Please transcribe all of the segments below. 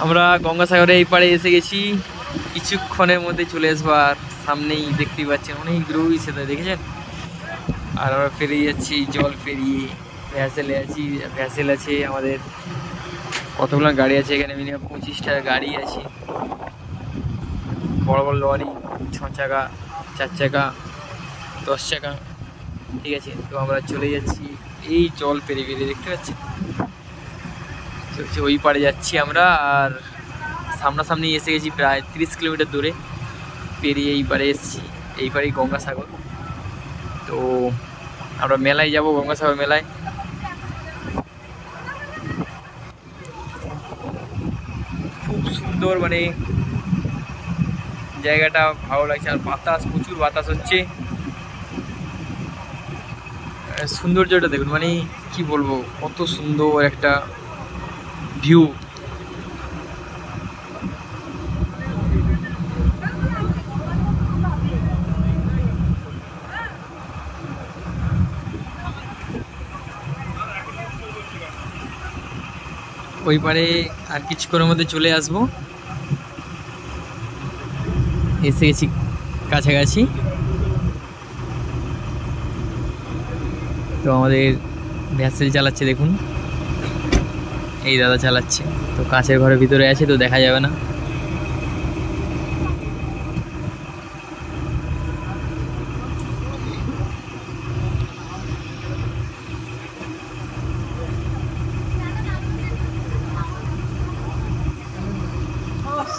আমরা গঙ্গাসাগরে এই পাড়ে এসে গেছি, কিছুক্ষণের মধ্যে চলে আসবো। আর সামনেই দেখতেই পাচ্ছেন অনেক রয়েছে, তাই দেখেছেন। আর আমরা পেরিয়ে যাচ্ছি জল পেরিয়ে, ভ্যাসেলে আছি, ভ্যাসেল আছে আমাদের। কতগুলো গাড়ি আছে এখানে, মিনিমাম 25টা গাড়ি আছে। বড় বড় লরি, 6 চাকা, 4 চাকা, 10 চাকা, ঠিক আছে। তো আমরা চলে যাচ্ছি এই জল পেরিয়ে পেরিয়ে, দেখতে পাচ্ছি ওই পাড়ে যাচ্ছি আমরা। আর সামনাসামনি এসে গেছি, প্রায় 30 কিলোমিটার দূরে পেরিয়ে এই পাড়ে এসেছি। এই পাড়েই গঙ্গাসাগর। তো আমরা মেলায় যাব, গঙ্গাসাগর মেলায়। খুব সুন্দর, মানে জায়গাটা ভালো লাগছে। আর বাতাস, প্রচুর বাতাস হচ্ছে। সৌন্দর্যটা দেখুন, মানে কি বলবো, কত সুন্দর একটা ভিউ। ওই পারে আর কিছুক্ষণের মধ্যে চলে আসবো, এসে গেছি কাছাকাছি। তো আমাদের ভ্যাসেল চালাচ্ছে, দেখুন এই দাদা চালাচ্ছে। তো কাঁচের ঘরের ভিতরে আছে, তো দেখা যাবে না।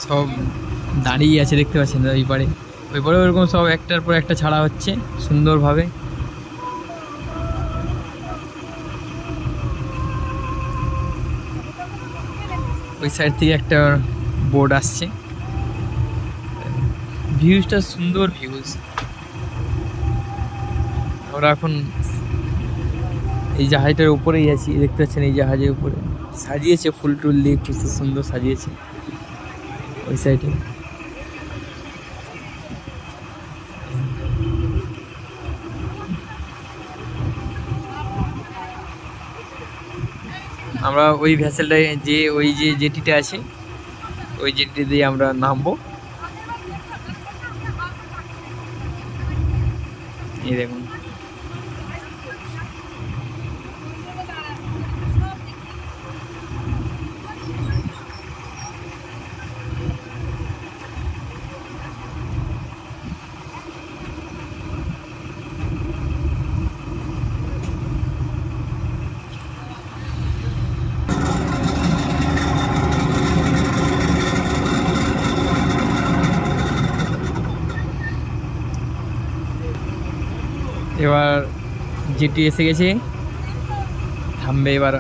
সব দাঁড়িয়ে আছে, দেখতে পাচ্ছেন ওই পারে। ওই পারে ওরকম সব একটার পর একটা ছাড়া হচ্ছে সুন্দরভাবে। ওই সাইড থেকে একটা বোর্ড আসছে। ভিউজটা সুন্দর ভিউজ। আমরা এখন এই জাহাজটার উপরেই আছি, দেখতে পাচ্ছেন এই জাহাজের উপরে সাজিয়েছে ফুল টুল দিয়ে, খুব সুন্দর সাজিয়েছে ওই সাইডে। আমরা ওই ভ্যাসেলটায় যে ওই যে জেটিটা আছে, ওই জেটি দিয়ে আমরা নামবো। এই দেখুন, এবার জেটি এসে গেছে, থামবে এবার।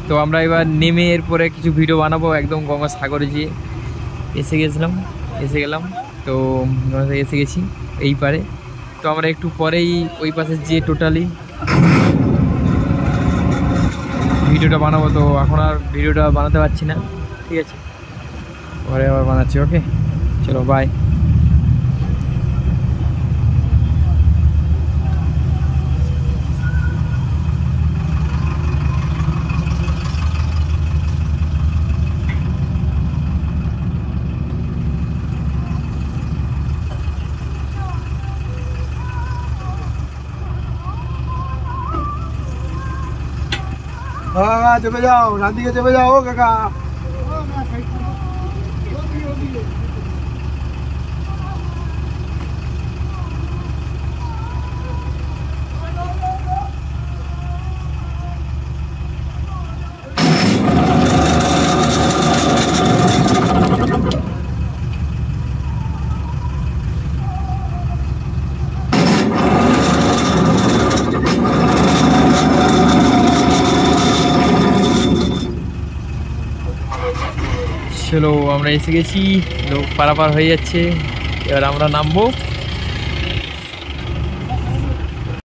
তো আমরা এবার নেমে এরপরে কিছু ভিডিও বানাবো। একদম গঙ্গাসাগরে যে এসে গেলাম। তো এসে গেছি এই পারে। তো আমরা একটু পরেই ওই পাশে যে টোটালি ভিডিওটা বানাবো। তো এখন আর ভিডিওটা বানাতে পারছি না, ঠিক আছে, পরে আবার বানাচ্ছি। ওকে, চলো বাই। কাকা চেপে যাও, ডান দিকে চেপে যাও কাকা। চলো আমরা এসে গেছি, লোক পারাপার হয়ে যাচ্ছে, এবার আমরা নামবো।